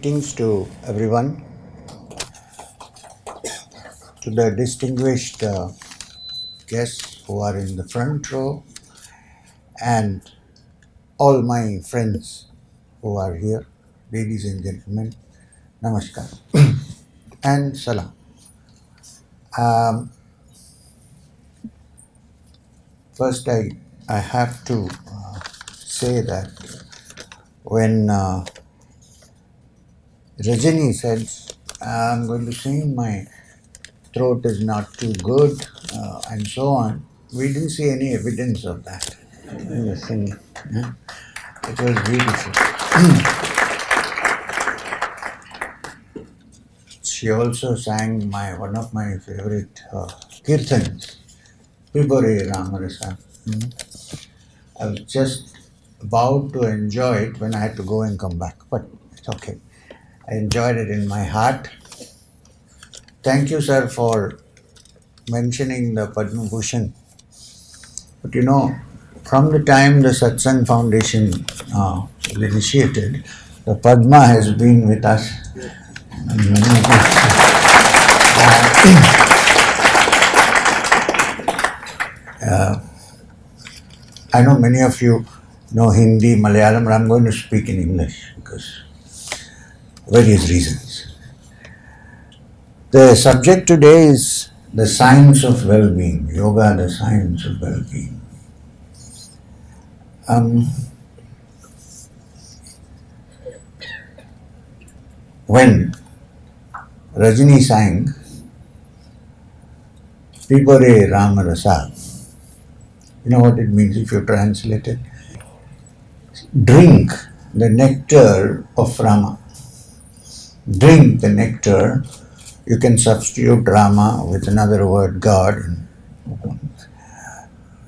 Greetings to everyone, to the distinguished guests who are in the front row, and all my friends who are here, ladies and gentlemen, namaskar and salam. First, I have to say that when Rajani said, I'm going to sing, my throat is not too good, and so on, we didn't see any evidence of that in the singing. Yeah? It was beautiful. She also sang one of my favorite kirtans, Pibore Ramarasa. I was just about to enjoy it when I had to go and come back, but it's okay. I enjoyed it in my heart. Thank you, sir, for mentioning the Padma Bhushan. But you know, from the time the Satsang Foundation was initiated, the Padma has been with us. I know many of you know Hindi, Malayalam, but I'm going to speak in English because various reasons. The subject today is the science of well-being, yoga, the science of well-being. When Rajani sang Pibore Ramarasa, you know what it means if you translate it? Drink the nectar of Rama. Drink the nectar. You can substitute Rama with another word, God.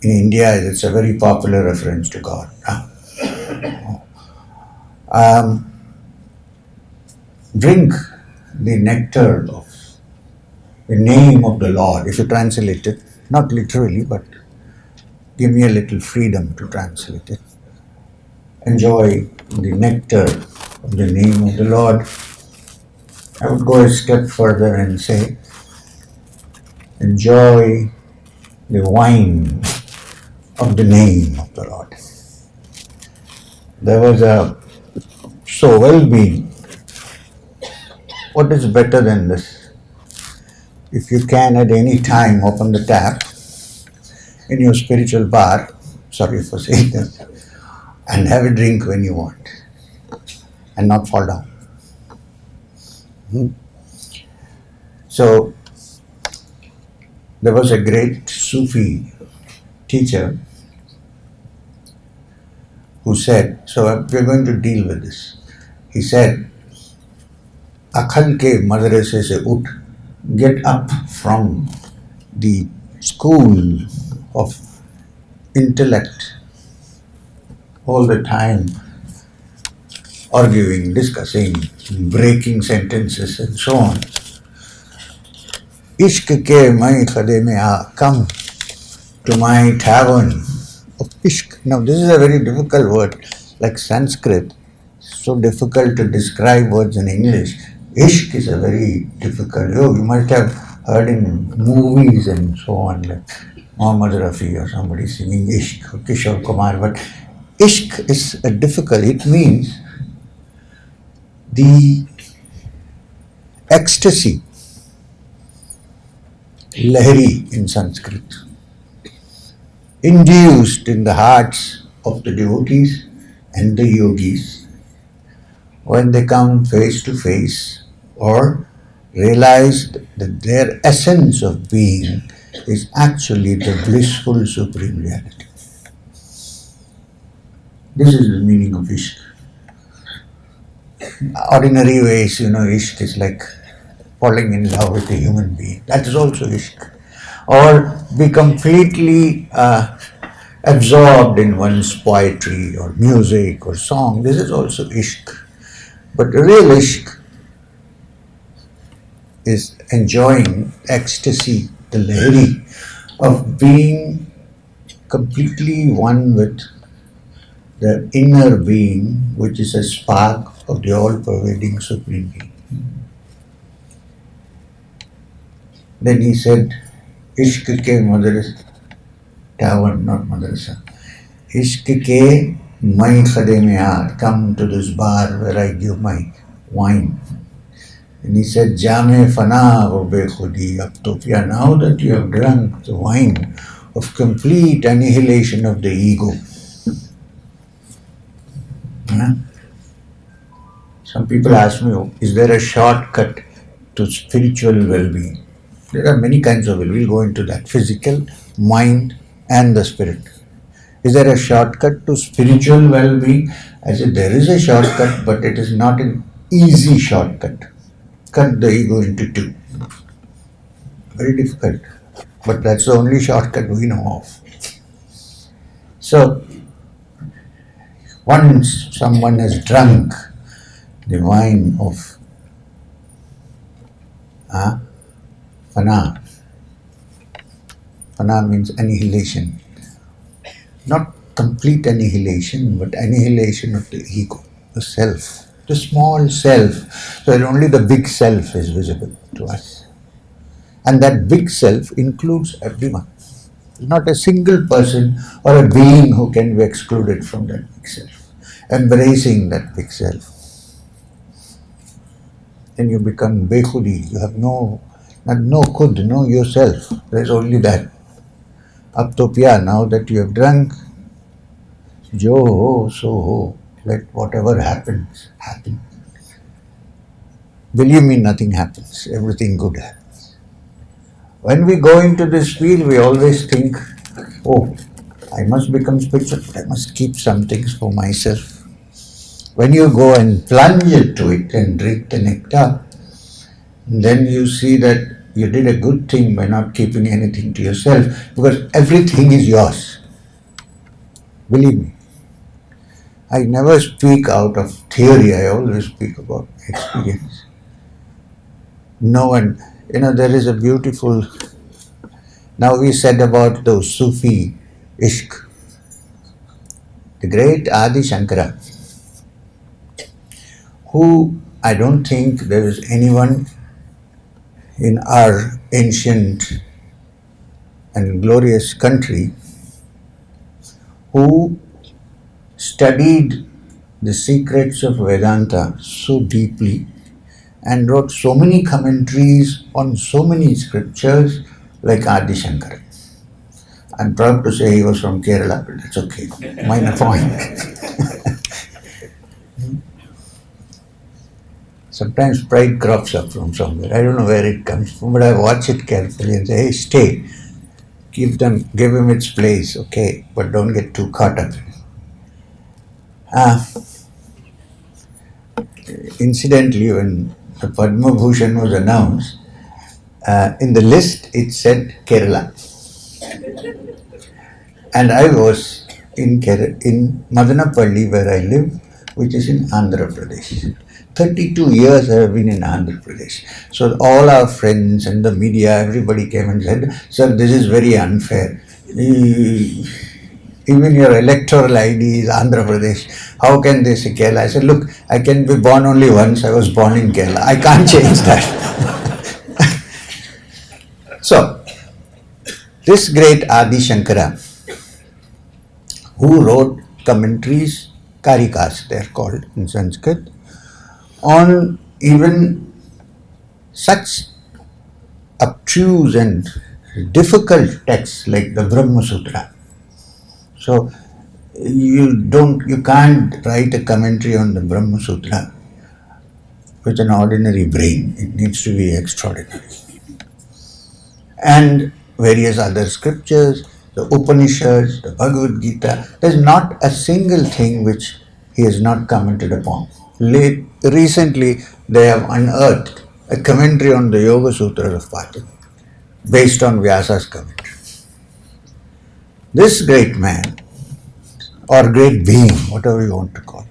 In India, it's a very popular reference to God. Drink the nectar of the name of the Lord. If you translate it, not literally, but give me a little freedom to translate it. Enjoy the nectar of the name of the Lord. I would go a step further and say, enjoy the wine of the name of the Lord. There was so well-being. What is better than this? If you can at any time open the tap in your spiritual bar, sorry for saying that, and have a drink when you want and not fall down. So, there was a great Sufi teacher who said, so we're going to deal with this. He said, Akhal ke madrase se ut, get up from the school of intellect all the time, arguing, discussing, breaking sentences and so on. Ishq ke mai khade mein aa, come to my tavern of Ishq. Now this is a very difficult word, like Sanskrit, so difficult to describe words in English. Ishq is a very difficult, you must have heard in movies and so on, like Muhammad Rafi or somebody singing Ishq, or Kishore Kumar, but Ishq is difficult. It means the ecstasy, Lahari in Sanskrit, induced in the hearts of the devotees and the Yogis when they come face to face or realize that their essence of being is actually the blissful supreme reality. This is the meaning of Ishq. Ordinary ways, Ishq is like falling in love with a human being. That is also Ishq. Or be completely absorbed in one's poetry or music or song. This is also Ishq. But real Ishq is enjoying ecstasy, the lahari of being completely one with the inner being, which is a spark of the all-pervading Supreme Being. Then he said, Ishq ke madrasa, tavern, not madrasa. Ishq ke mai khade mein aa, come to this bar where I give my wine. And he said, Jame fana wo bekhudi, ab to pya, now that you have drunk the wine of complete annihilation of the ego. Some people ask me, is there a shortcut to spiritual well-being? There are many kinds of well-being. We'll go into that. Physical, mind, and the spirit. Is there a shortcut to spiritual well-being? I said, there is a shortcut, but it is not an easy shortcut. Cut the ego into two. Very difficult. But that's the only shortcut we know of. So, once someone has drunk the wine of fana. Fana means annihilation. Not complete annihilation, but annihilation of the ego, the self, the small self, so that only the big self is visible to us. And that big self includes everyone. There's not a single person or a being who can be excluded from that big self. Embracing that big self. Then you become bekhudi, you have no khud, no yourself. There's only that. Ab to pya, now that you have drunk, jo ho, so ho, let whatever happens, happen. Believe me, nothing happens, everything good happens. When we go into this field, we always think, oh, I must become spiritual, but I must keep some things for myself. When you go and plunge into it and drink the nectar, then you see that you did a good thing by not keeping anything to yourself, because everything is yours. Believe me. I never speak out of theory, I always speak about experience. No one, there is a beautiful, now we said about those Sufi Ishq. The great Adi Shankara, who I don't think there is anyone in our ancient and glorious country who studied the secrets of Vedanta so deeply and wrote so many commentaries on so many scriptures like Adi Shankara. I'm proud to say he was from Kerala, but that's okay. Minor point. Sometimes pride crops up from somewhere. I don't know where it comes from, but I watch it carefully and say, hey, stay. Give him its place, okay, but don't get too caught up. Incidentally, when the Padma Bhushan was announced, in the list it said Kerala. And I was in Madanapalli, where I live, which is in Andhra Pradesh. 32 years I have been in Andhra Pradesh. So all our friends and the media, everybody came and said, sir, this is very unfair. Even your electoral ID is Andhra Pradesh. How can they say Kerala? I said, look, I can be born only once. I was born in Kerala. I can't change that. So, this great Adi Shankara, who wrote commentaries, karikas they are called in Sanskrit, on even such obtuse and difficult texts like the Brahma Sutra. So you can't write a commentary on the Brahma Sutra with an ordinary brain. It needs to be extraordinary. And various other scriptures, the Upanishads, the Bhagavad Gita, there's not a single thing which he has not commented upon. Recently, they have unearthed a commentary on the Yoga Sutras of Patanjali based on Vyasa's commentary. This great man, or great being, whatever you want to call it,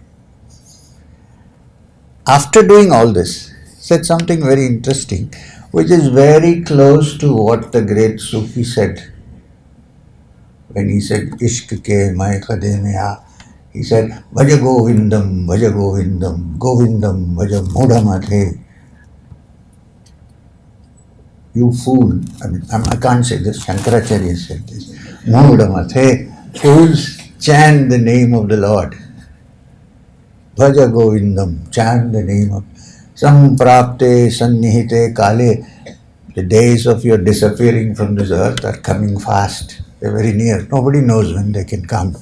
after doing all this, said something very interesting, which is very close to what the great Sufi said when he said, Ishq ke mai khade mein aa. He said, Vaja Govindam, Vaja Govindam, Govindam, Vaja Mudhamathe. You fool. I can't say this, Shankaracharya said this. Mudhamathe, fools, chant the name of the Lord. Bhaja Govindam, chant the name of Samprapte Sannihite Kale. The days of your disappearing from this earth are coming fast. They're very near. Nobody knows when they can come.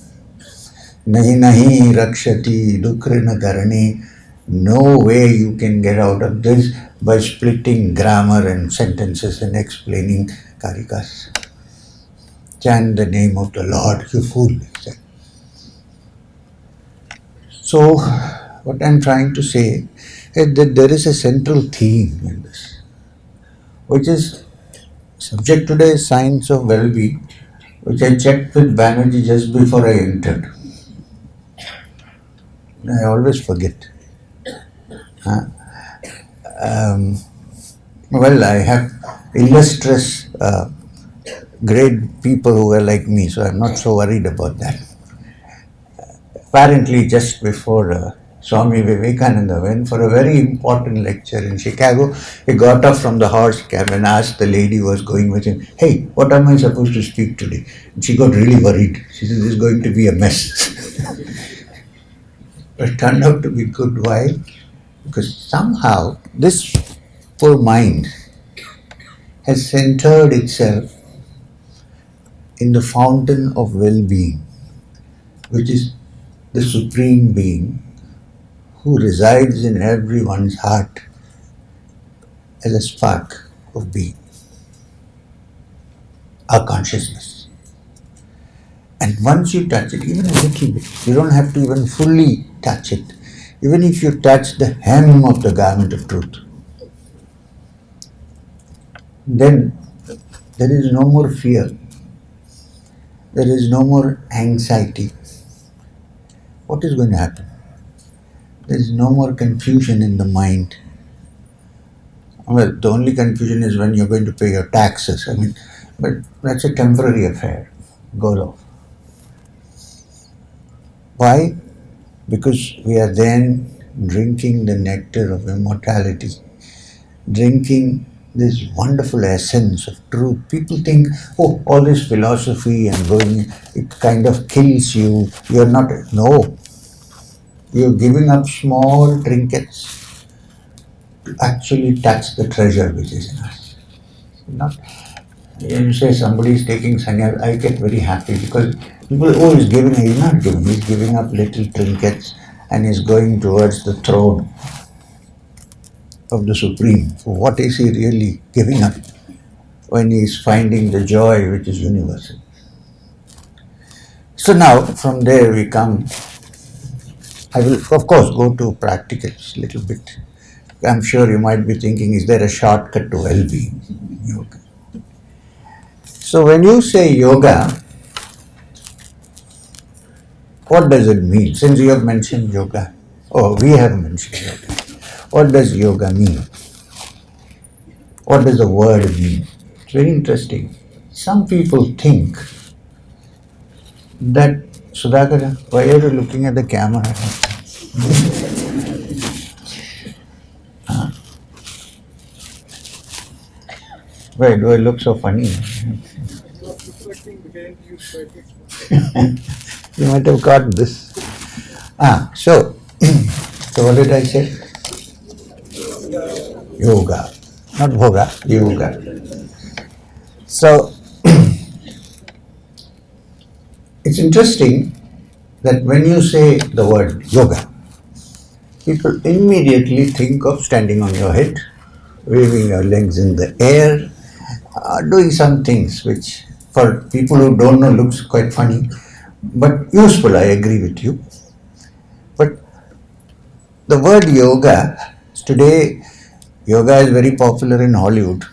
Nahi nahi rakshati dukrina karani. No way you can get out of this by splitting grammar and sentences and explaining karikas. Chant the name of the Lord, you fool. So, what I'm trying to say is that there is a central theme in this, which is subject today is science of well-being, which I checked with Banerjee just before I entered. I always forget. Well, I have illustrious, great people who are like me, so I'm not so worried about that. Apparently, just before Swami Vivekananda went for a very important lecture in Chicago, he got off from the horse cab and asked the lady who was going with him, "Hey, what am I supposed to speak today?" And she got really worried. She said, "This is going to be a mess." But it turned out to be good. Why? Because somehow this poor mind has centered itself in the fountain of well-being, which is the Supreme Being who resides in everyone's heart as a spark of being, our consciousness. And once you touch it, even a little bit, you don't have to even fully touch it. Even if you touch the hem of the garment of truth, then there is no more fear, there is no more anxiety. What is going to happen? There is no more confusion in the mind. Well, the only confusion is when you're going to pay your taxes. But that's a temporary affair. Goes off. Why? Because we are then drinking the nectar of immortality, drinking this wonderful essence of truth. People think, oh, all this philosophy and going, it kind of kills you. You're not, no. You're giving up small trinkets to actually touch the treasure which is in us. Not, you say somebody is taking sannyas, I get very happy because people, oh, he's not giving, he's giving up little trinkets and he's going towards the throne of the Supreme. So what is he really giving up when he is finding the joy which is universal? So now from there we come. I will of course go to practicals a little bit. I'm sure you might be thinking, is there a shortcut to well-being? Yoga. So when you say yoga, what does it mean? Since you have mentioned yoga, or we have mentioned yoga, what does yoga mean? What does the word mean? It's very interesting. Some people think that, Sudhakara, why are you looking at the camera? Why do I look so funny? You might have got this. So what did I say? Yoga. Not bhoga, yoga. So it's interesting that when you say the word yoga, people immediately think of standing on your head, waving your legs in the air, doing some things which for people who don't know looks quite funny, but useful, I agree with you. But the word yoga, today yoga is very popular in Hollywood.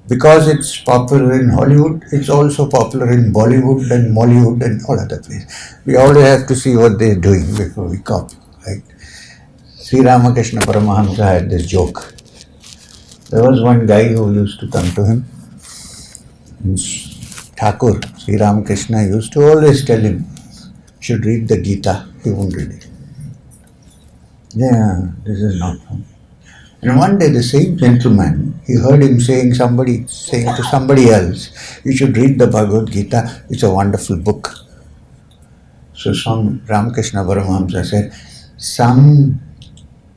Because it's popular in Hollywood, it's also popular in Bollywood and Mollywood and all other places. We always have to see what they're doing before we copy, right? Sri Ramakrishna Paramahamsa had this joke. There was one guy who used to come to him. Thakur, Sri Ramakrishna used to always tell him, should read the Gita, he won't read it. Yeah, this is not fun. And one day the same gentleman, he heard him saying to somebody else, you should read the Bhagavad Gita, it's a wonderful book. So some Ramakrishna Paramahamsa said, some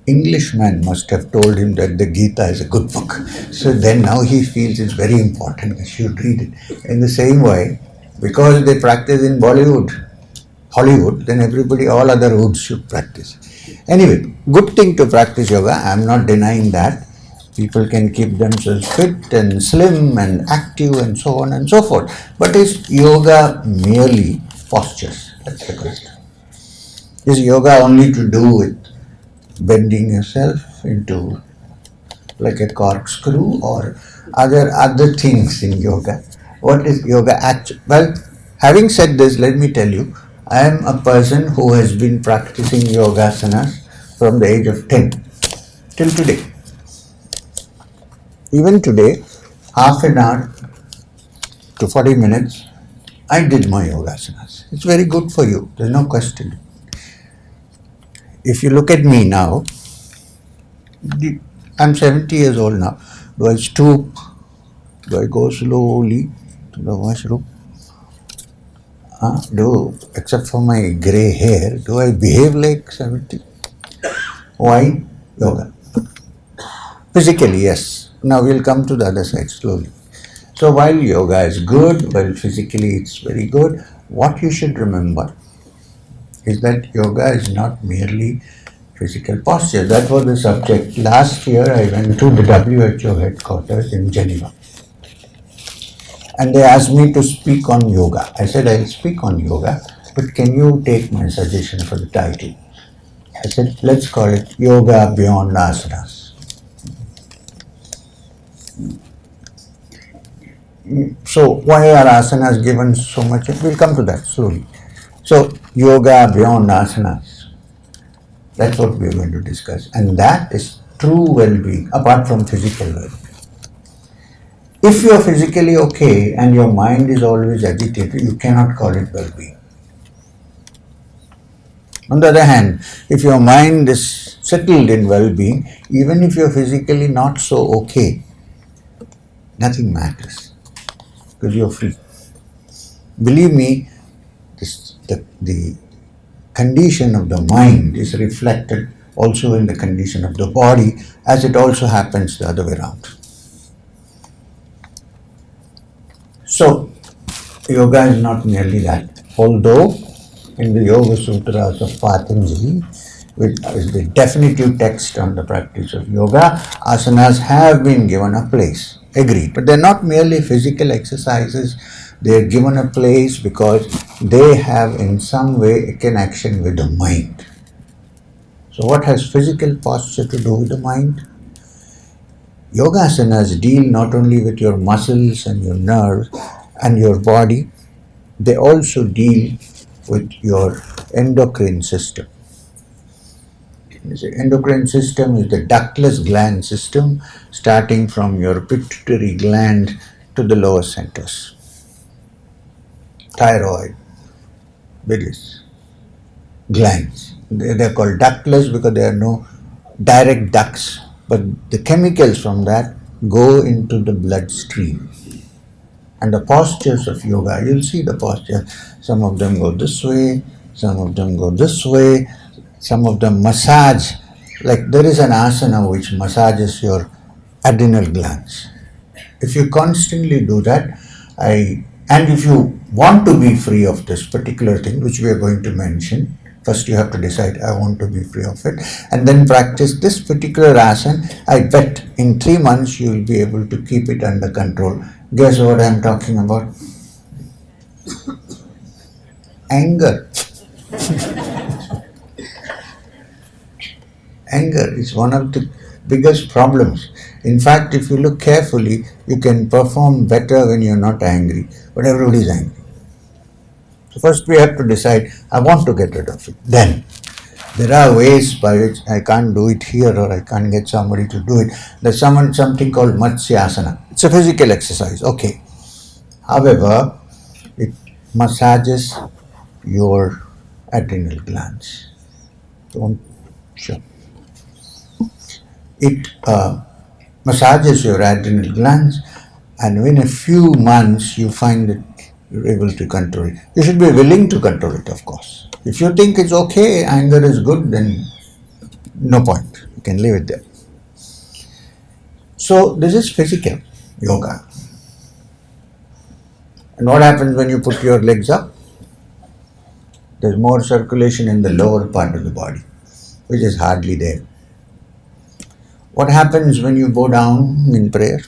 Englishman must have told him that the Gita is a good book. So then now he feels it's very important, he should read it. In the same way, because they practice in Hollywood, then everybody, all other hoods should practice. Anyway, good thing to practice yoga, I am not denying that. People can keep themselves fit and slim and active and so on and so forth. But is yoga merely postures? That's the question. Is yoga only to do with bending yourself into like a corkscrew, or are there other things in yoga? What is yoga actually? Well, having said this, let me tell you, I am a person who has been practicing yogasanas from the age of 10 till today. Even today, half an hour to 40 minutes, I did my yogasanas. It's very good for you, there's no question. If you look at me now, I'm 70 years old now. Do I stoop? Do I go slowly to the washroom? Except for my grey hair, do I behave like 70? Why? Yoga. Physically, yes. Now we'll come to the other side slowly. So while yoga is good, while physically it's very good, what you should remember is that yoga is not merely physical posture. That was the subject. Last year I went to the WHO headquarters in Geneva. And they asked me to speak on yoga. I said, I'll speak on yoga, but can you take my suggestion for the title? I said, let's call it Yoga Beyond Asanas. So why are asanas given so much? We'll come to that slowly. So yoga beyond asanas, that's what we're going to discuss. And that is true well-being, apart from physical well-being. If you are physically okay and your mind is always agitated, you cannot call it well-being. On the other hand, if your mind is settled in well-being, even if you're physically not so okay, nothing matters because you're free. Believe me, the condition of the mind is reflected also in the condition of the body, as it also happens the other way around. So, yoga is not merely that. Although, in the Yoga Sutras of Patanjali, which is the definitive text on the practice of yoga, asanas have been given a place. Agreed. But they're not merely physical exercises. They're given a place because they have in some way a connection with the mind. So what has physical posture to do with the mind? Yogasanas deal not only with your muscles and your nerves and your body, they also deal with your endocrine system. The endocrine system is the ductless gland system starting from your pituitary gland to the lower centers. Thyroid, various glands. They are called ductless because there are no direct ducts, but the chemicals from that go into the bloodstream. And the postures of yoga, you'll see the posture. Some of them go this way, some of them go this way, some of them massage. Like there is an asana which massages your adrenal glands. If you constantly do that, and if you want to be free of this particular thing, which we are going to mention, first you have to decide, I want to be free of it, and then practice this particular asana. I bet in 3 months you will be able to keep it under control. Guess what I am talking about? Anger. Anger is one of the biggest problems. In fact, if you look carefully, you can perform better when you're not angry, but everybody is angry. So first we have to decide, I want to get rid of it. Then, there are ways by which I can't do it here or I can't get somebody to do it. There's something called Matsyasana. It's a physical exercise, okay. However, it massages your adrenal glands. Don't show. It massages your adrenal glands, and within a few months you find that you're able to control it. You should be willing to control it, of course. If you think it's okay, anger is good, then no point. You can leave it there. So this is physical yoga. And what happens when you put your legs up? There's more circulation in the lower part of the body, which is hardly there. What happens when you bow down in prayer?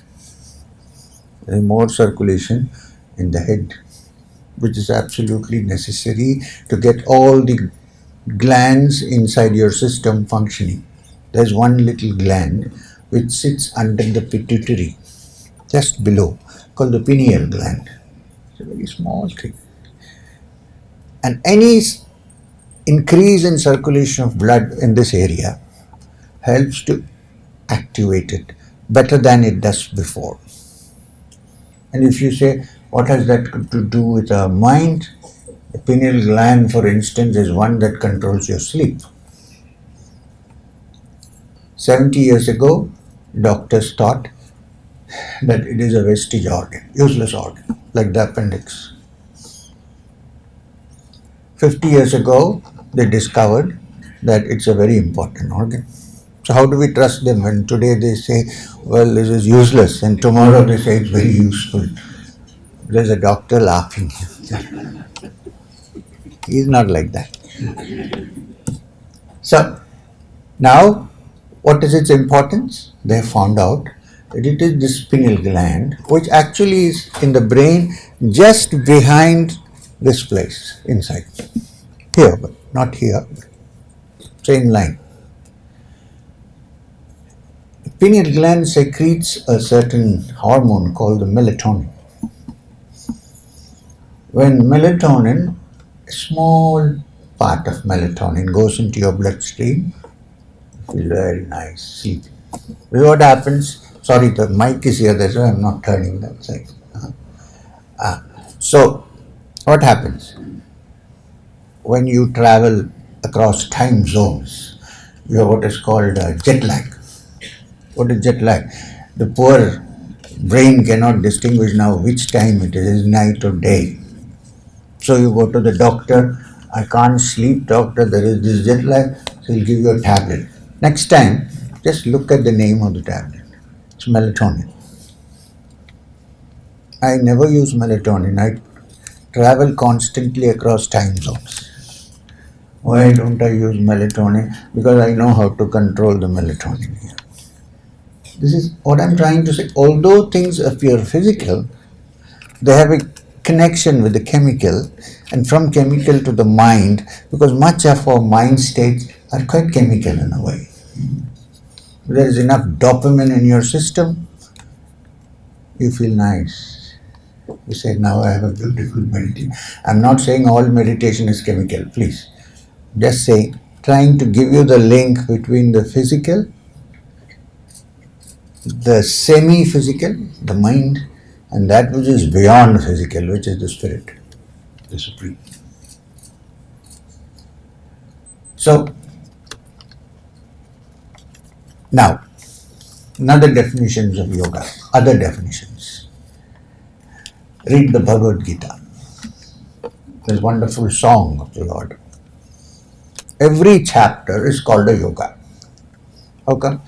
There's more circulation in the head, which is absolutely necessary to get all the glands inside your system functioning. There's one little gland which sits under the pituitary, just below, called the pineal gland. It's a very small thing. And any increase in circulation of blood in this area helps to activate it better than it does before. And if you say, what has that to do with our mind? The pineal gland, for instance, is one that controls your sleep. 70 years ago, doctors thought that it is a wastage organ, useless organ, like the appendix. 50 years ago, they discovered that it's a very important organ. So how do we trust them when today they say, well, this is useless, and tomorrow they say it's very useful? There's a doctor laughing. He's not like that. So now, what is its importance? They have found out that it is this pineal gland, which actually is in the brain just behind this place, inside. Here, but not here. Same line. The pineal gland secretes a certain hormone called the melatonin. When melatonin, a small part of melatonin goes into your bloodstream, you feel very nice, sleepy. What happens? Sorry, the mic is here, that's why I'm not turning that side. So, what happens? When you travel across time zones, you have what is called jet lag. What is jet lag? The poor brain cannot distinguish now which time it is night or day. So you go to the doctor, I can't sleep, doctor, there is this jet lag, so he'll give you a tablet. Next time, just look at the name of the tablet. It's melatonin. I never use melatonin. I travel constantly across time zones. Why don't I use melatonin? Because I know how to control the melatonin here. This is what I'm trying to say. Although things appear physical, they have a connection with the chemical, and from chemical to the mind, because much of our mind states are quite chemical in a way. There is enough dopamine in your system, you feel nice. You say, now I have a beautiful meditation. I'm not saying all meditation is chemical, please. Just saying, trying to give you the link between the physical, the semi-physical, the mind, and that which is beyond physical, which is the spirit, the supreme. So, now, another definitions of yoga, other definitions. Read the Bhagavad Gita. There's a wonderful song of the Lord. Every chapter is called a yoga. How come?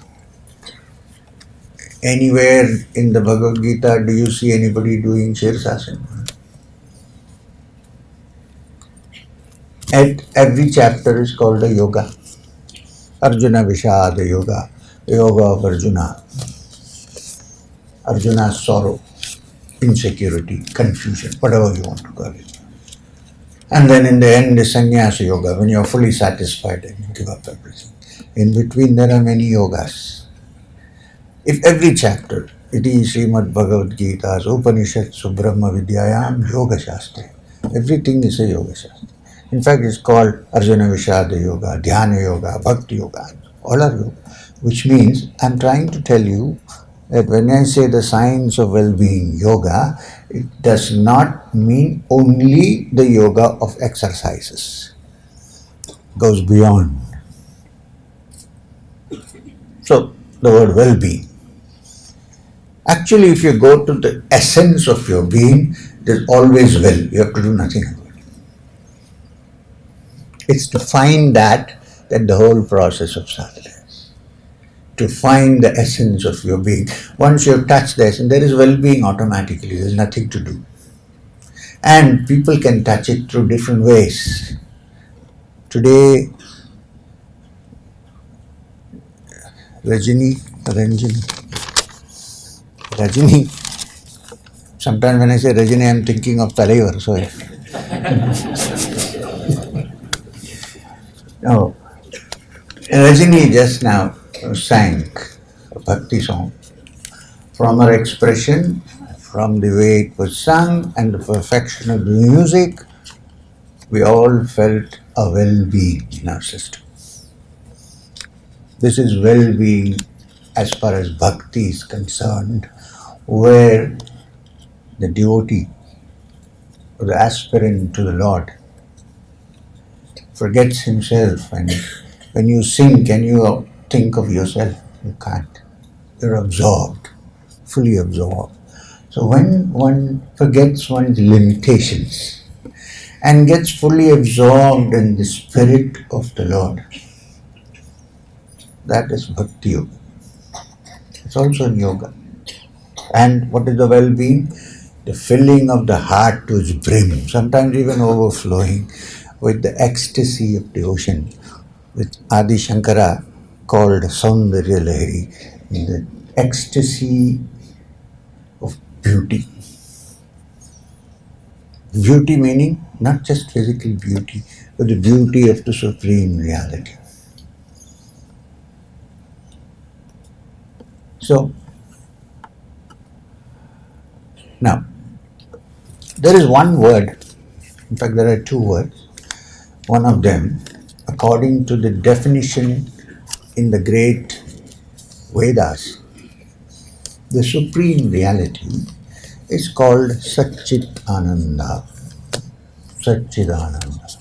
Anywhere in the Bhagavad Gita do you see anybody doing Shirsasana? At every chapter is called a yoga. Arjuna Vishada Yoga, Yoga of Arjuna. Arjuna's sorrow, insecurity, confusion, whatever you want to call it. And then in the end is Sannyasa Yoga, when you are fully satisfied and you give up everything. In between there are many yogas. If every chapter, it is Srimad Bhagavad Gita's Upanishadsu Brahma Vidyayam Yoga Shastra. Everything is a Yoga Shastra. In fact, it's called Arjuna Vishada Yoga, Dhyana Yoga, Bhakti Yoga, all are yoga. Which means, I'm trying to tell you that when I say the science of well-being, yoga, it does not mean only the yoga of exercises. goes beyond. So, the word well-being. Actually, if you go to the essence of your being, there's always well. You have to do nothing about it. It's to find that the whole process of sadhana is. To find the essence of your being. Once you have touched the essence, there is well-being automatically. There's nothing to do. And people can touch it through different ways. Today, Rajini, sometimes when I say Rajini, I'm thinking of Talaivar. So, no, Rajini just now sang a bhakti song. From her expression, from the way it was sung and the perfection of the music, we all felt a well-being in our system. This is well-being as far as bhakti is concerned, where the devotee or the aspirant to the Lord forgets himself, and when you sing, can you think of yourself? You can't. You're absorbed, fully absorbed. So when one forgets one's limitations and gets fully absorbed in the spirit of the Lord, that is bhakti yoga. It's also in yoga. And what is the well-being? The filling of the heart to its brim, sometimes even overflowing with the ecstasy of devotion, which Adi Shankara called Saundarya Lahari, the ecstasy of beauty. Beauty meaning not just physical beauty, but the beauty of the supreme reality. So, now, there is one word, in fact there are two words. One of them, according to the definition in the great Vedas, the supreme reality is called Satchitananda. Satchidananda.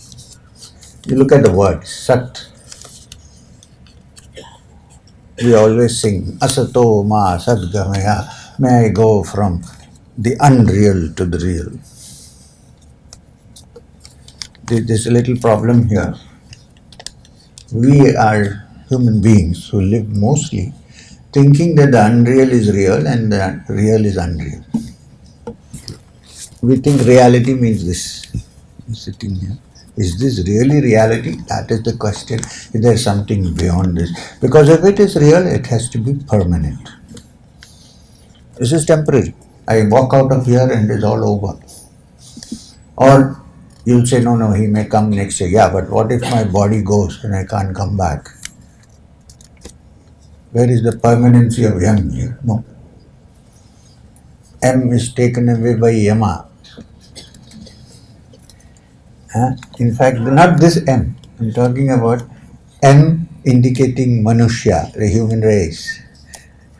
You look at the word Sat. We always sing Asato Ma Sadgamaya. May I go from the unreal to the real. There's a little problem here. We are human beings who live mostly thinking that the unreal is real and the real is unreal. We think reality means this. You're sitting here. Is this really reality? That is the question. Is there something beyond this? Because if it is real, it has to be permanent. This is temporary. I walk out of here and it's all over. Or you'll say, no, he may come next year. Yeah, but what if my body goes and I can't come back? Where is the permanency of M here? No. M is taken away by Yama. In fact, not this M. I'm talking about M indicating Manushya, the human race.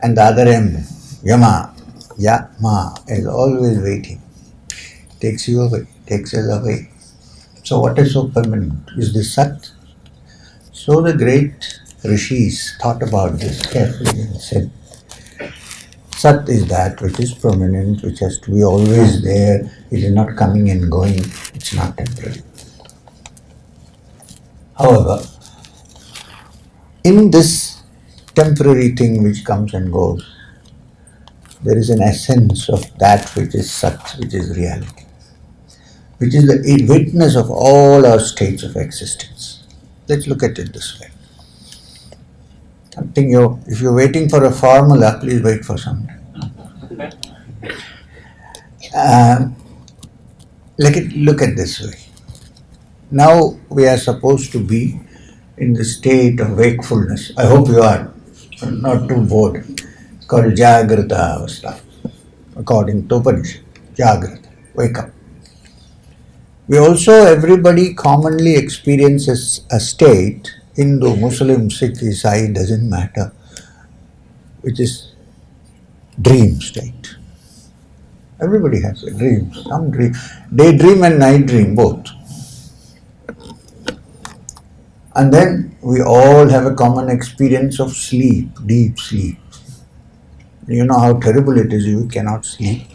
And the other M, Yama, Yama, is always waiting. Takes you away, takes us away. So what is so permanent? Is this Sat? So the great rishis thought about this carefully and said, Sat is that which is permanent, which has to be always there. It is not coming and going. It's not temporary. However, in this temporary thing which comes and goes, there is an essence of that which is Sat, which is reality, which is the witness of all our states of existence. Let's look at it this way. If you're waiting for a formula, please wait for some time. Look at this way. Now we are supposed to be in the state of wakefulness. I hope you are not too bored. It's called Jagrata Avastha, according to Upanishad. Jagrata, wake up. Everybody commonly experiences a state, Hindu, Muslim, Sikh, Isai, doesn't matter, which is dream state. Everybody has a dream, some dream, daydream and night dream, both. And then we all have a common experience of sleep, deep sleep. You know how terrible it is, you cannot sleep.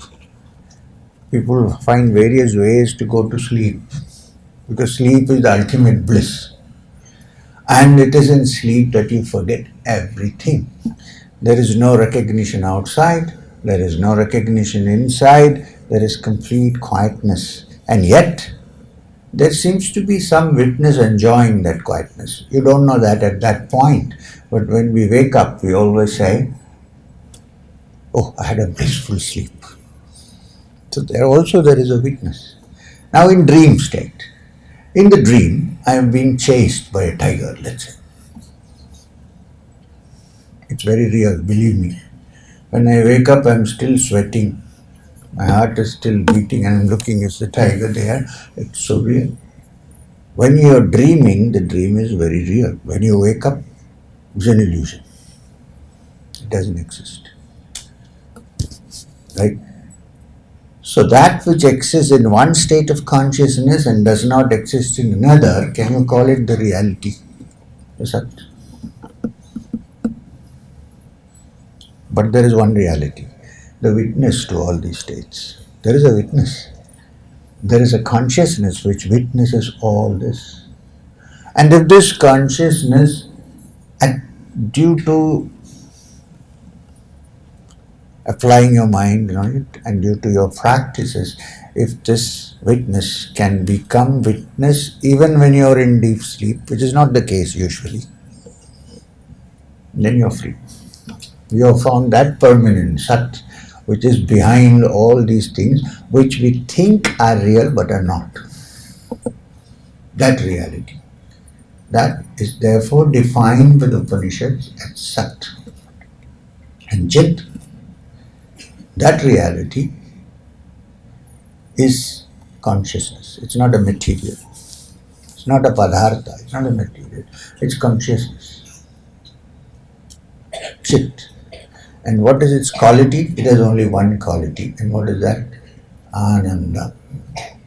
People find various ways to go to sleep because sleep is the ultimate bliss. And it is in sleep that you forget everything. There is no recognition outside, there is no recognition inside, there is complete quietness. And yet, there seems to be some witness enjoying that quietness. You don't know that at that point, but when we wake up, we always say, oh, I had a blissful sleep. So there is a witness. Now in dream state, in the dream, I am being chased by a tiger, let's say. It's very real, believe me. When I wake up, I'm still sweating. My heart is still beating and I'm looking, is the tiger there? It's so real. When you're dreaming, the dream is very real. When you wake up, it's an illusion. It doesn't exist. Right? So that which exists in one state of consciousness and does not exist in another, can you call it the reality? Yes, sir. But there is one reality, the witness to all these states. There is a witness. There is a consciousness which witnesses all this. And if this consciousness, due to applying your mind on it and due to your practices, if this witness can become witness even when you are in deep sleep, which is not the case usually, then you are free. You have found that permanent Sat, which is behind all these things which we think are real but are not. That reality. That is therefore defined by the Upanishads as Sat. And Chit, that reality is consciousness. It's not a material. It's not a padartha. It's not a material. It's consciousness. Chit. And what is its quality? It has only one quality. And what is that? Ananda.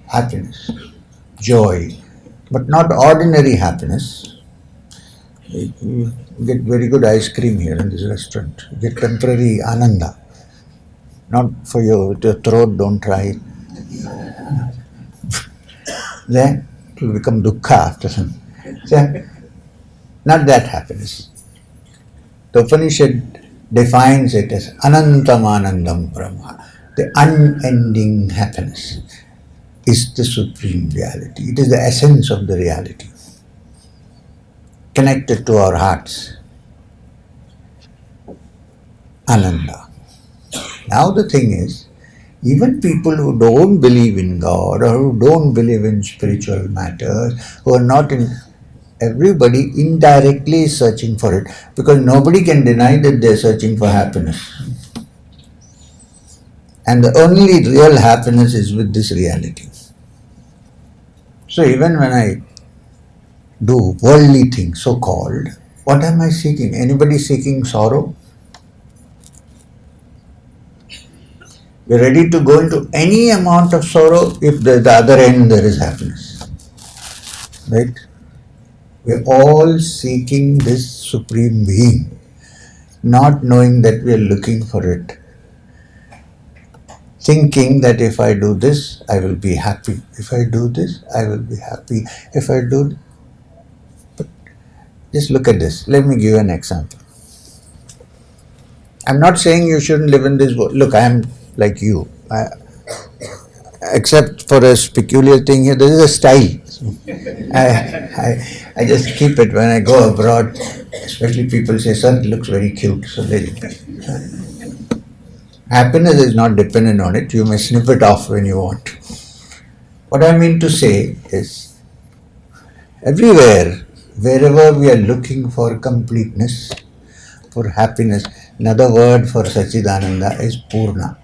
Happiness. Joy. But not ordinary happiness. You get very good ice cream here in this restaurant. You get temporary ananda. Not for your throat, don't try it. Then it will become dukkha after some. So, not that happiness. The Upanishad defines it as anantam anandam brahma. The unending happiness is the supreme reality. It is the essence of the reality, connected to our hearts. Ananda. Now the thing is, even people who don't believe in God or who don't believe in spiritual matters, who are not in, everybody indirectly is searching for it, because nobody can deny that they are searching for happiness. And the only real happiness is with this reality. So even when I do worldly things, so-called, what am I seeking? Anybody seeking sorrow? We're ready to go into any amount of sorrow if the other end there is happiness. Right? We're all seeking this supreme being, not knowing that we are looking for it. Thinking that if I do this, I will be happy. If I do this, I will be happy. If I do... But just look at this. Let me give you an example. I'm not saying you shouldn't live in this world. Look, I am like you. Except for a peculiar thing here, this is a style. I just keep it when I go abroad. Especially people say, "Sir, it looks very cute." So happiness is not dependent on it. You may snip it off when you want. What I mean to say is, everywhere, wherever we are looking for completeness, for happiness, another word for Sachidananda is Purna.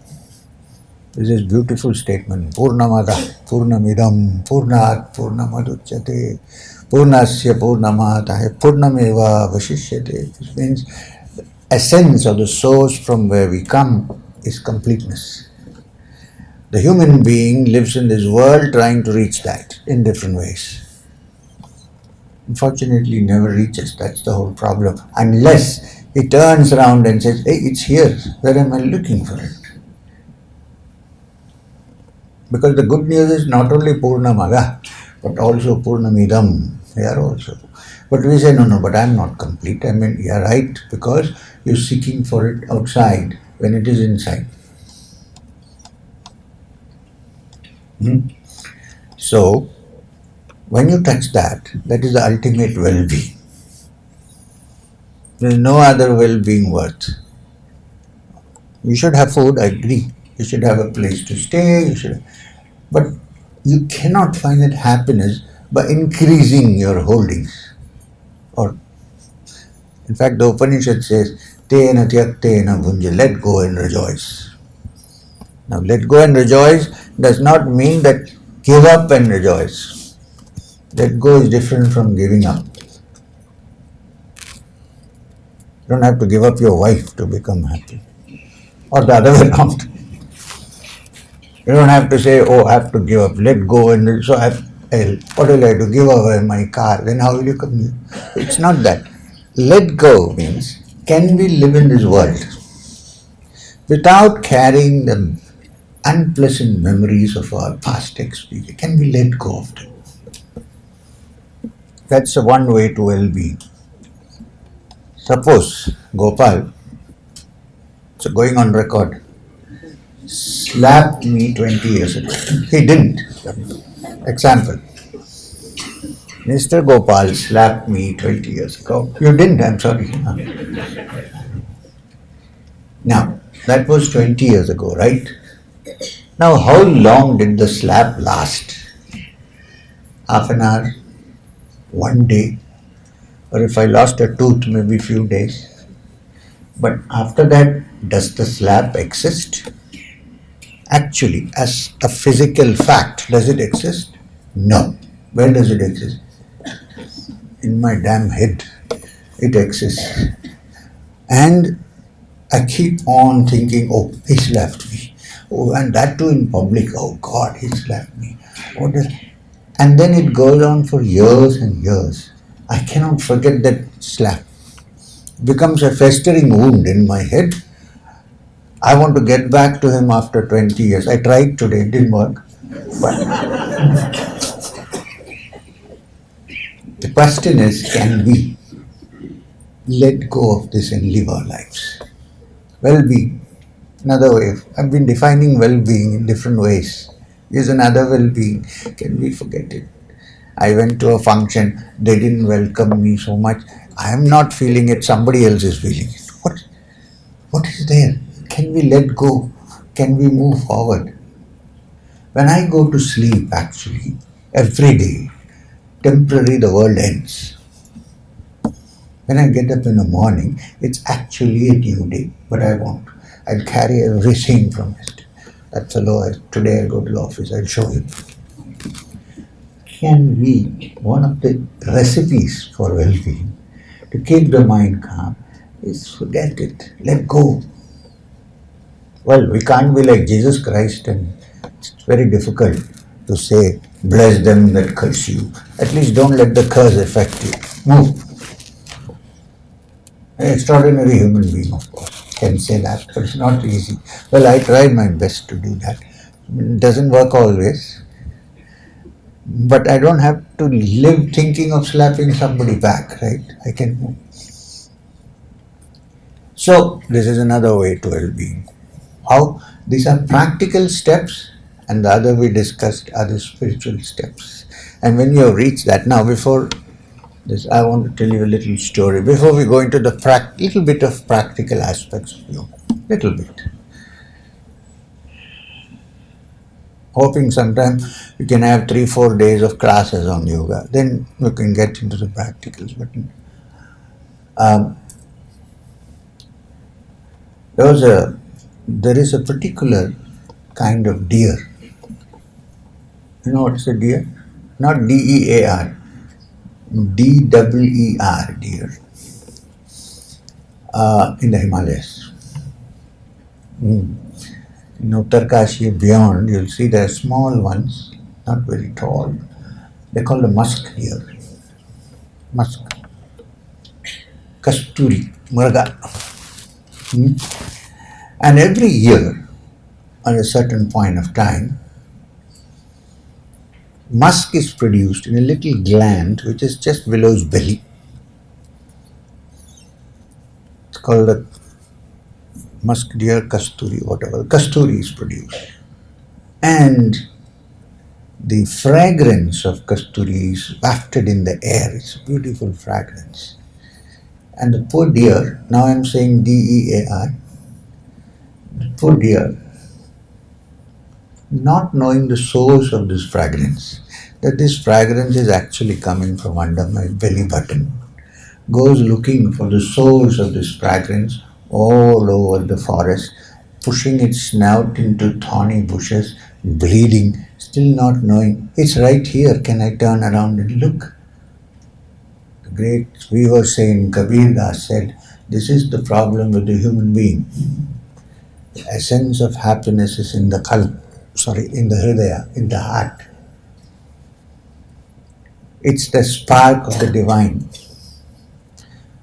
This is beautiful statement. Purnamada, Purnamidam, Purnat, Purnamaduchyate, Purnasya Purnamata, Purnameva Vashishyate. This means the essence or the source from where we come is completeness. The human being lives in this world trying to reach that in different ways. Unfortunately, never reaches. That's the whole problem. Unless he turns around and says, hey, it's here. Where am I looking for it? Because the good news is not only Purnamaga, but also Purnamidam. They are also. But we say, no, but I'm not complete. I mean, you're right, because you're seeking for it outside when it is inside. So, when you touch that, that is the ultimate well-being. There is no other well-being worth. You should have food, I agree. You should have a place to stay, but you cannot find that happiness by increasing your holdings. Or, in fact, the Upanishad says, Tena tyaktena bhunja, let go and rejoice. Now, let go and rejoice does not mean that give up and rejoice. Let go is different from giving up. You don't have to give up your wife to become happy. Or the other way around. You don't have to say, oh, I have to give up, let go, and so what will I do? Give away my car, then how will you come here? It's not that. Let go means, can we live in this world without carrying the unpleasant memories of our past experience? Can we let go of them? That's one way to well-being. Suppose Gopal, so going on record, slapped me 20 years ago. He didn't. Example. Mr. Gopal slapped me 20 years ago. You didn't, I'm sorry. Now, that was 20 years ago, right? Now, how long did the slap last? Half an hour? 1 day? Or if I lost a tooth, maybe a few days. But after that, does the slap exist? Actually, as a physical fact, does it exist? No. Where does it exist? In my damn head, it exists. And I keep on thinking, oh, he slapped me. Oh, and that too in public. Oh God, he slapped me. And then it goes on for years and years. I cannot forget that slap. It becomes a festering wound in my head. I want to get back to him after 20 years. I tried today, it didn't work. But the question is, can we let go of this and live our lives? Well-being, another way. I've been defining well-being in different ways. Here's another well-being. Can we forget it? I went to a function, they didn't welcome me so much. I am not feeling it, somebody else is feeling it. What is there? Can we let go? Can we move forward? When I go to sleep, actually, every day, temporarily the world ends. When I get up in the morning, it's actually a new day, but I'll carry everything from it. That fellow, today I'll go to the office, I'll show him. Can we, one of the recipes for well-being, to keep the mind calm, is forget it, let go. Well, we can't be like Jesus Christ, and it's very difficult to say, bless them that curse you. At least don't let the curse affect you. Move. An extraordinary human being, of course, can say that, but it's not easy. Well, I try my best to do that. It doesn't work always. But I don't have to live thinking of slapping somebody back, right? I can move. So, this is another way to well-being. How? These are practical steps, and the other we discussed are the spiritual steps. And when you reach that, now before this, I want to tell you a little story. Before we go into the little bit of practical aspects of yoga, little bit. Hoping sometime you can have 3-4 days of classes on yoga. Then you can get into the practicals. But there is a particular kind of deer. You know what's a deer? Not D-E-A-R. D-E-E-R, deer. In the Himalayas. In Uttarkashi beyond, you'll see there are small ones, not very tall. They're called the musk deer. musk, kasturi, murga. And every year, at a certain point of time, musk is produced in a little gland which is just below his belly. It's called the musk deer, kasturi, whatever. Kasturi is produced. And the fragrance of kasturi is wafted in the air. It's a beautiful fragrance. And the poor deer, now I'm saying DEAR, the poor deer, not knowing the source of this fragrance, that this fragrance is actually coming from under my belly button, goes looking for the source of this fragrance all over the forest, pushing its snout into thorny bushes, bleeding, still not knowing, it's right here, can I turn around and look? The great weaver saying, Kabir Das said, this is the problem with the human being. The essence of happiness is in the in the hridaya, in the heart. It's the spark of the divine.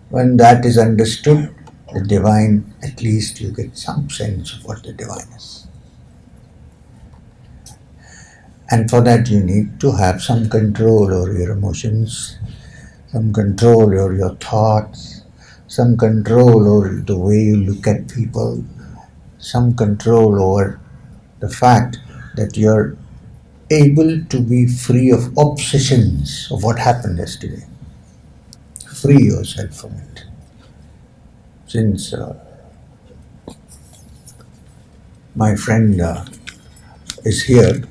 When that is understood, the divine, at least you get some sense of what the divine is. And for that you need to have some control over your emotions, some control over your thoughts, some control over the way you look at people, some control over the fact that you're able to be free of obsessions of what happened yesterday. Free yourself from it. Since my friend is here,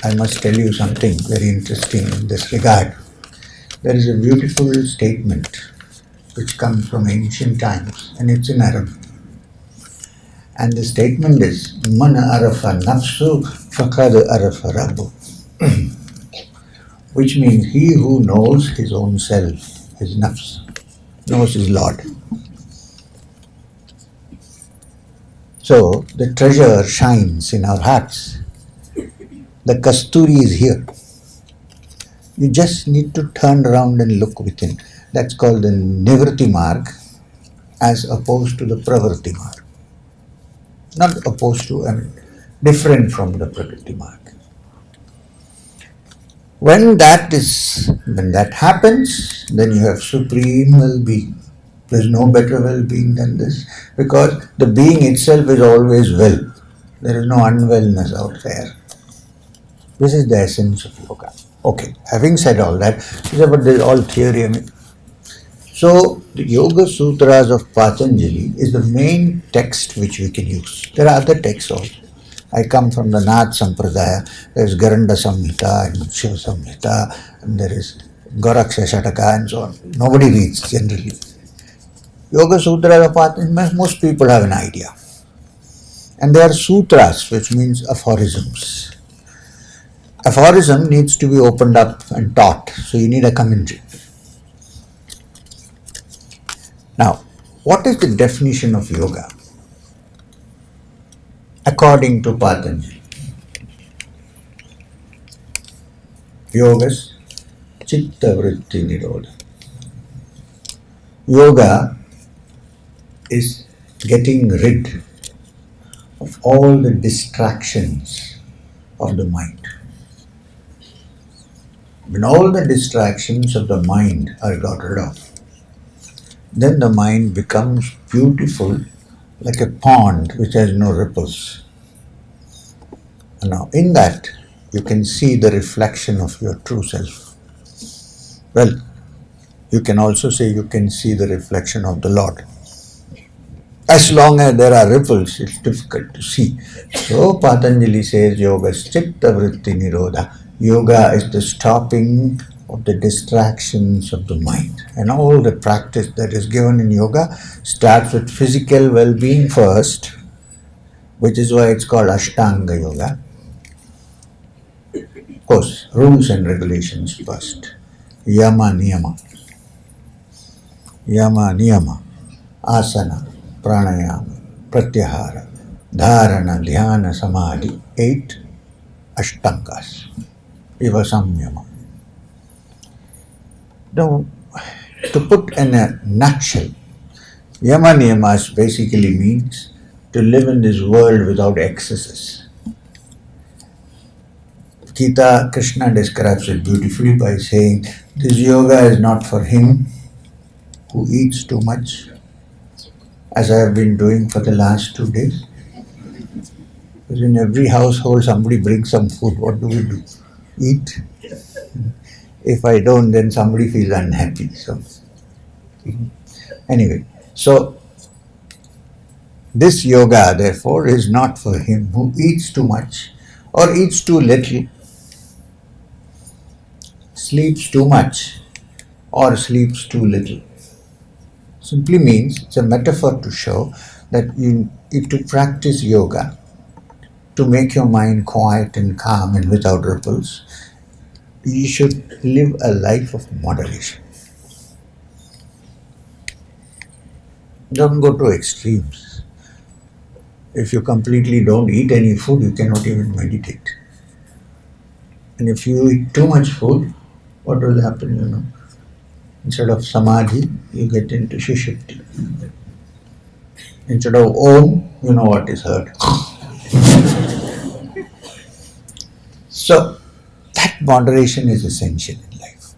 I must tell you something very interesting in this regard. There is a beautiful statement which comes from ancient times, and it's in Arabic. And the statement is, Man arafa nafsu faqad arafa rabbu. Which means he who knows his own self, his nafs, knows his Lord. So the treasure shines in our hearts. The kasturi is here. You just need to turn around and look within. That's called the nivritti marg as opposed to the pravritti marg. Not opposed to, different from the pravritti marg. When that happens, then you have supreme well-being. There is no better well-being than this, because the being itself is always well. There is no unwellness out there. This is the essence of yoga. Okay, having said all that, but this is all theory. So, the Yoga Sutras of Patanjali is the main text which we can use. There are other texts also. I come from the Nath Sampradaya. There is Garanda Samhita and Shiva Samhita, and there is Goraksha Shataka and so on. Nobody reads generally. Yoga Sutras of Patanjali, most people have an idea. And they are sutras, which means aphorisms. Aphorism needs to be opened up and taught, so you need a commentary. Now, what is the definition of yoga? According to Patanjali, Yogas Chitta Vritti Nirodha. Yoga is getting rid of all the distractions of the mind. When all the distractions of the mind are got rid of, then the mind becomes beautiful like a pond which has no ripples. And now in that you can see the reflection of your true self. Well, you can also say you can see the reflection of the Lord. As long as there are ripples, it's difficult to see. So Patanjali says yoga chitta vritti nirodha. Yoga is the stopping of the distractions of the mind. And all the practice that is given in yoga starts with physical well-being first, which is why it's called Ashtanga Yoga. Of course, rules and regulations first. Yama Niyama. Yama Niyama. Asana. Pranayama. Pratyahara. Dhaarana Dhyana Samadhi. 8 Ashtangas. Iva Samyama. Now, To put in a nutshell, Yama Niyamas basically means to live in this world without excesses. Gita, Krishna describes it beautifully by saying, this yoga is not for him who eats too much, as I have been doing for the last 2 days. Because in every household somebody brings some food. What do we do? Eat. If I don't, then somebody feels unhappy. So anyway, so this yoga therefore is not for him who eats too much or eats too little, sleeps too much or sleeps too little. Simply means it's a metaphor to show that to practice yoga, to make your mind quiet and calm and without ripples, you should live a life of moderation. Don't go to extremes. If you completely don't eat any food, you cannot even meditate. And if you eat too much food, what will happen, Instead of samadhi, you get into shushupti. Instead of om, you know what is heard. So, that moderation is essential in life.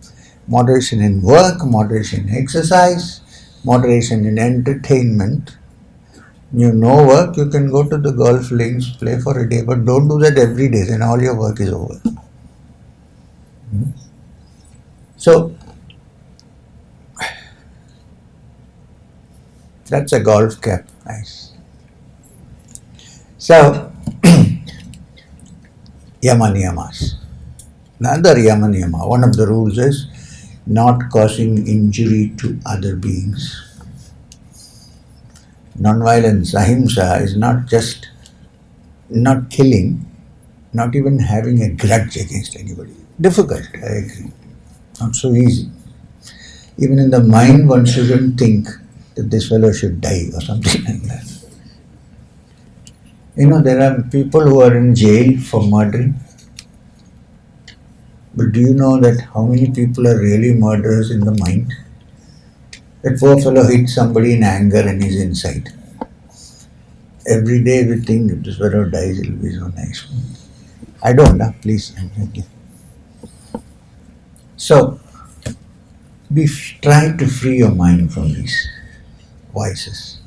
Moderation in work, moderation in exercise, moderation in entertainment. No work, you can go to the golf links, play for a day, but don't do that every day, then all your work is over. So, that's a golf cap, nice. So, Yama Niyamas. Another Yama Niyama, one of the rules is not causing injury to other beings. Non-violence, ahimsa, is not just not killing, not even having a grudge against anybody. Difficult, I agree. Not so easy. Even in the mind, one shouldn't think that this fellow should die or something like that. There are people who are in jail for murdering. But do you know that how many people are really murderers in the mind? That poor fellow hits somebody in anger and he's inside. Every day we think if this fellow dies, it will be so nice. I don't, please. So, try to free your mind from these vices.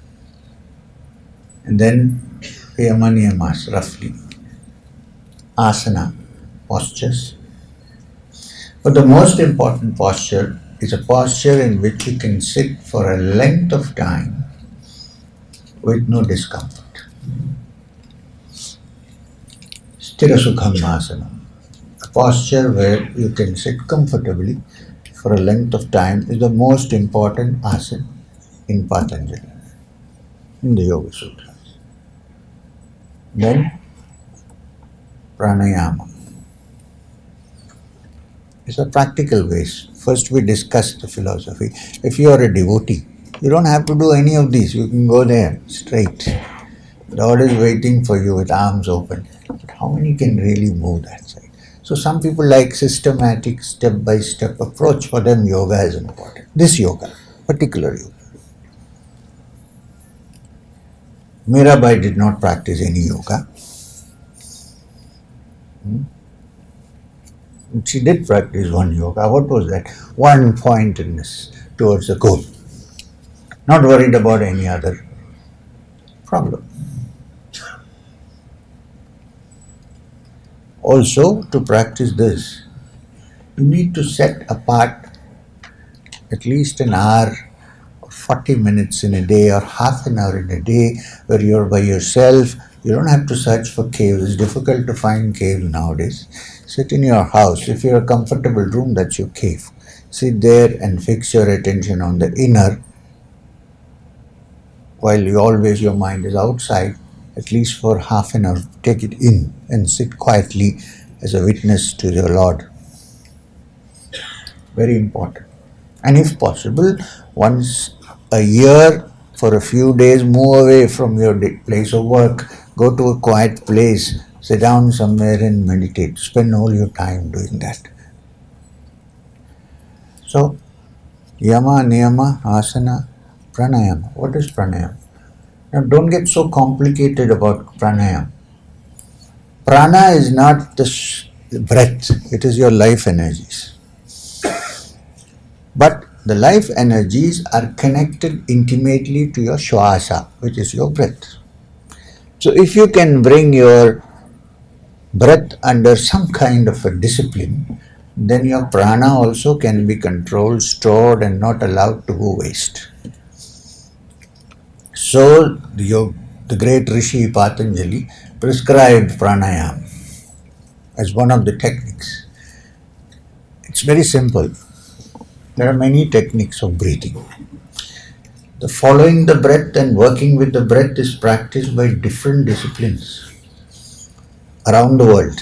And then, Yama Niyamas, roughly. Asana, postures. But the most important posture is a posture in which you can sit for a length of time with no discomfort. Sthira Sukham Asana. A posture where you can sit comfortably for a length of time is the most important asana in Patanjali, in the Yoga Sutras. Then, Pranayama. It's a practical ways. First we discuss the philosophy. If you are a devotee, you don't have to do any of these. You can go there straight. Lord is waiting for you with arms open. But how many can really move that side? So some people like systematic, step-by-step approach. For them, yoga is important. This yoga, particular yoga. Mirabai did not practice any yoga. She did practice one yoga. What was that? One pointedness towards the goal. Not worried about any other problem. Also, to practice this, you need to set apart at least an hour or 40 minutes in a day or half an hour in a day where you're by yourself. You don't have to search for caves. It's difficult to find caves nowadays. Sit in your house. If you're a comfortable room, that's your cave. Sit there and fix your attention on the inner while your mind is outside. At least for half an hour, take it in and sit quietly as a witness to your Lord. Very important. And if possible, once a year for a few days, move away from your place of work, go to a quiet place, sit down somewhere and meditate. Spend all your time doing that. So, Yama, Niyama, Asana, Pranayama. What is Pranayama? Now don't get so complicated about Pranayama. Prana is not the breath, it is your life energies. But the life energies are connected intimately to your Shwasa, which is your breath. So if you can bring your breath under some kind of a discipline, then your prana also can be controlled, stored, and not allowed to go waste. So the great Rishi Patanjali prescribed pranayama as one of the techniques. It's very simple. There are many techniques of breathing. The following the breath and working with the breath is practiced by different disciplines around the world.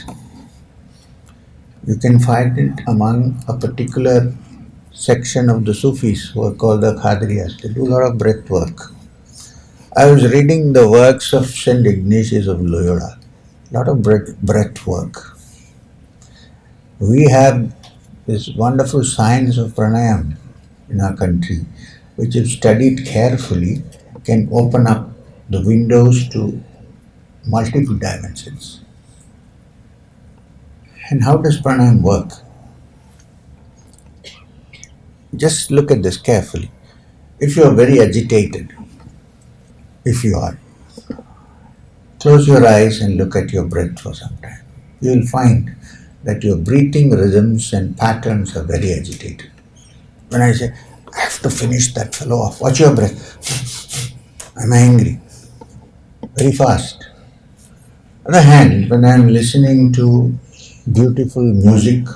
You can find it among a particular section of the Sufis who are called the Khadriyas. They do a lot of breath work. I was reading the works of St. Ignatius of Loyola. A lot of breath work. We have this wonderful science of pranayama in our country, which if studied carefully can open up the windows to multiple dimensions. And how does pranayama work? Just look at this carefully. If you are very agitated, close your eyes and look at your breath for some time. You will find that your breathing rhythms and patterns are very agitated. When I say, I have to finish that fellow off, watch your breath. I'm angry. Very fast. On the other hand, when I'm listening to beautiful music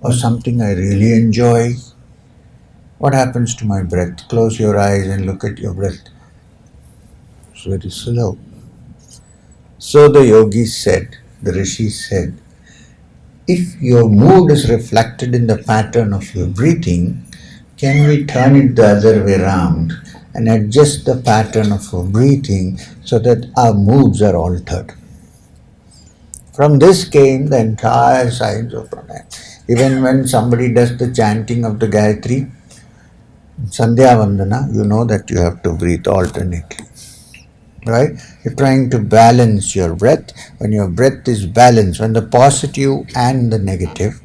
or something I really enjoy, what happens to my breath? Close your eyes and look at your breath. It's very slow. So the Yogis said, the Rishis said, if your mood is reflected in the pattern of your breathing, can we turn it the other way around and adjust the pattern of our breathing so that our moods are altered? From this came the entire science of pranayama. Even when somebody does the chanting of the Gayatri, Sandhya Vandana, you know that you have to breathe alternately. Right? You're trying to balance your breath. When your breath is balanced, when the positive and the negative,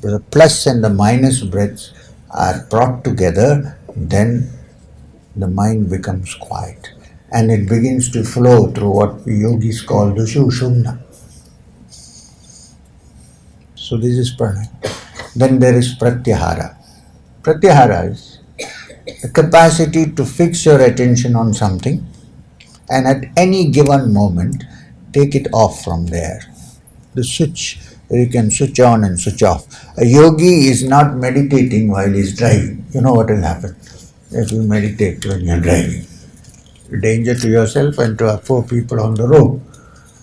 the plus and the minus breaths are brought together, then the mind becomes quiet and it begins to flow through what we yogis call the Shunya. So this is pranayama. Then there is pratyahara. Pratyahara is the capacity to fix your attention on something and at any given moment take it off from there. The switch, where you can switch on and switch off. A yogi is not meditating while he's driving. You know what will happen if you meditate when you're driving. Danger to yourself and to 4 people on the road.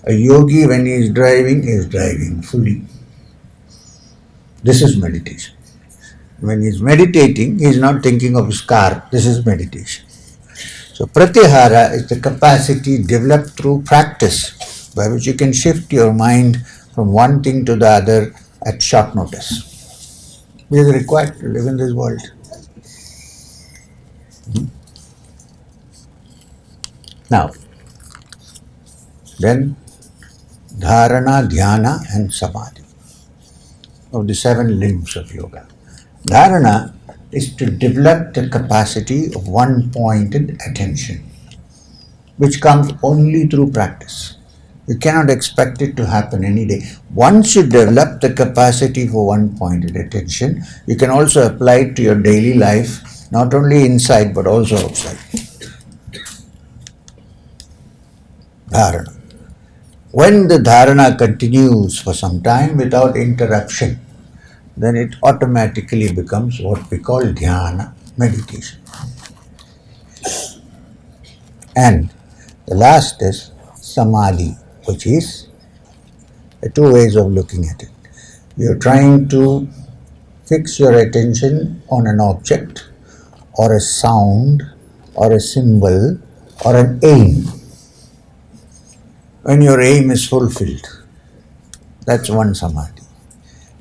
A yogi, when he is driving fully. This is meditation. When he is meditating, he is not thinking of his car. This is meditation. So pratyahara is the capacity developed through practice by which you can shift your mind from one thing to the other at short notice. It is required to live in this world. Now, then Dhaarana, Dhyana and Samadhi of the 7 limbs of yoga. Dharana is to develop the capacity of one-pointed attention, which comes only through practice. You cannot expect it to happen any day. Once you develop the capacity for one-pointed attention, you can also apply it to your daily life, not only inside but also outside. Dharana. When the dharana continues for some time without interruption, then it automatically becomes what we call dhyana, meditation. And the last is samadhi, which is the 2 ways of looking at it. You're trying to fix your attention on an object or a sound or a symbol or an aim. When your aim is fulfilled, that's one samadhi.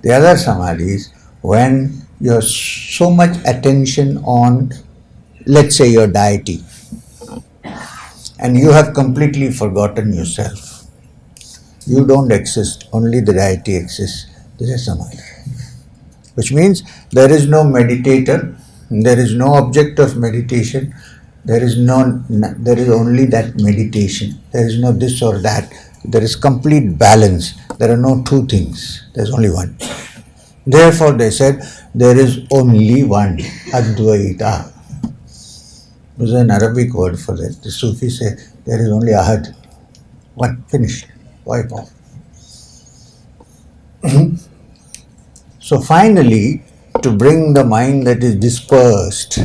The other samadhi is when you have so much attention on, let's say, your deity, and you have completely forgotten yourself. You don't exist, only the deity exists. This is Samadhi. Which means there is no meditator, there is no object of meditation, there is only that meditation. There is no this or that. There is complete balance. There are no two things. There is only one. Therefore, they said there is only one, Advaita. There's an Arabic word for that. The Sufis say there is only Ahad. One, finished, wipe off. So finally, to bring the mind that is dispersed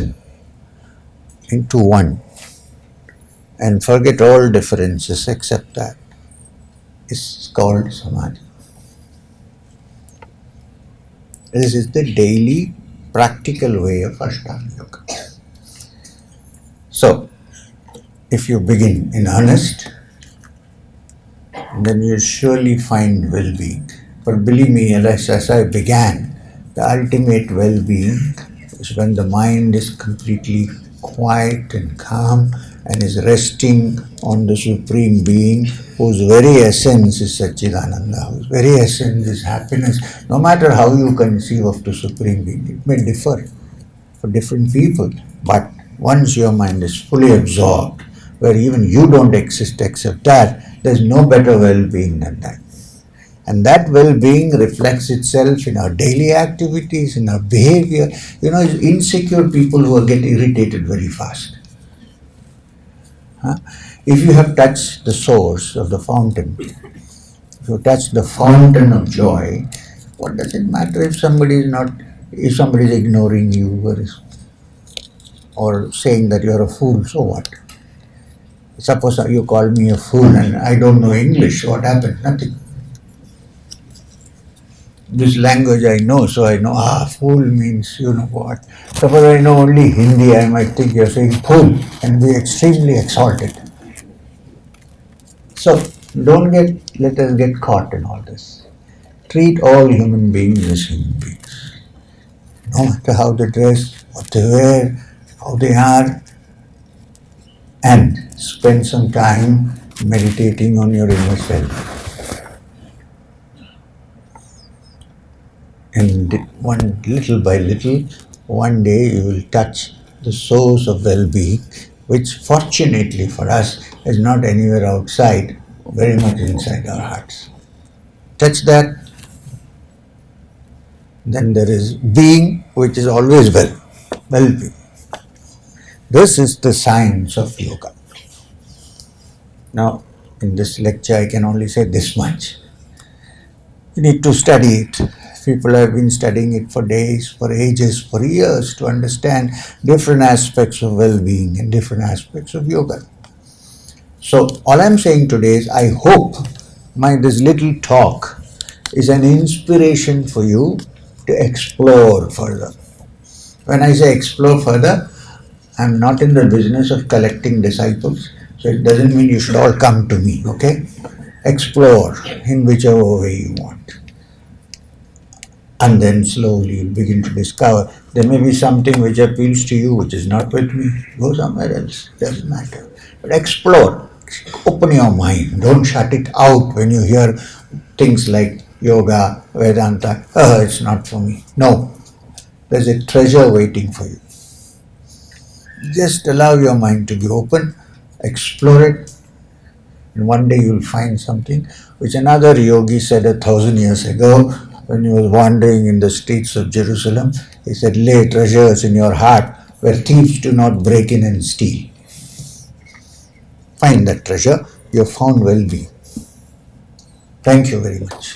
into one and forget all differences except that is called Samadhi. This is the daily practical way of Ashtanga Yoga. So, if you begin in earnest, then you'll surely find well-being. But believe me, as I began, the ultimate well-being is when the mind is completely quiet and calm and is resting on the Supreme Being, whose very essence is Satchidananda, whose very essence is happiness. No matter how you conceive of the Supreme Being, it may differ for different people, but once your mind is fully absorbed, where even you don't exist except that, there's no better well-being than that. And that well-being reflects itself in our daily activities, in our behavior. Insecure people who get irritated very fast. If you have touched the source of the fountain, if you touch the fountain of joy, what does it matter if somebody is ignoring you or saying that you're a fool? So what? Suppose you call me a fool and I don't know English. What happened? Nothing. This language I know, so I know, fool means you know what. Suppose I know only Hindi, I might think you're saying fool and be extremely exalted. So, let us get caught in all this. Treat all human beings as human beings. No matter how they dress, what they wear, how they are, and spend some time meditating on your inner self. And little by little, one day you will touch the source of well-being, which fortunately for us is not anywhere outside, very much inside our hearts. Touch that, then there is being, which is always well-being. This is the science of yoga. Now, in this lecture I can only say this much. You need to study it. People have been studying it for days, for ages, for years to understand different aspects of well-being and different aspects of yoga. So all I'm saying today is I hope this little talk is an inspiration for you to explore further. When I say explore further, I'm not in the business of collecting disciples, so it doesn't mean you should all come to me, okay? Explore in whichever way you want. And then slowly you'll begin to discover there may be something which appeals to you which is not with me. Go somewhere else, doesn't matter. But explore, open your mind, don't shut it out when you hear things like yoga, Vedanta, it's not for me. No, there's a treasure waiting for you. Just allow your mind to be open, explore it, and one day you'll find something which another yogi said 1,000 years ago. When he was wandering in the streets of Jerusalem, he said, lay treasures in your heart where thieves do not break in and steal. Find that treasure, you have found well-being. Thank you very much.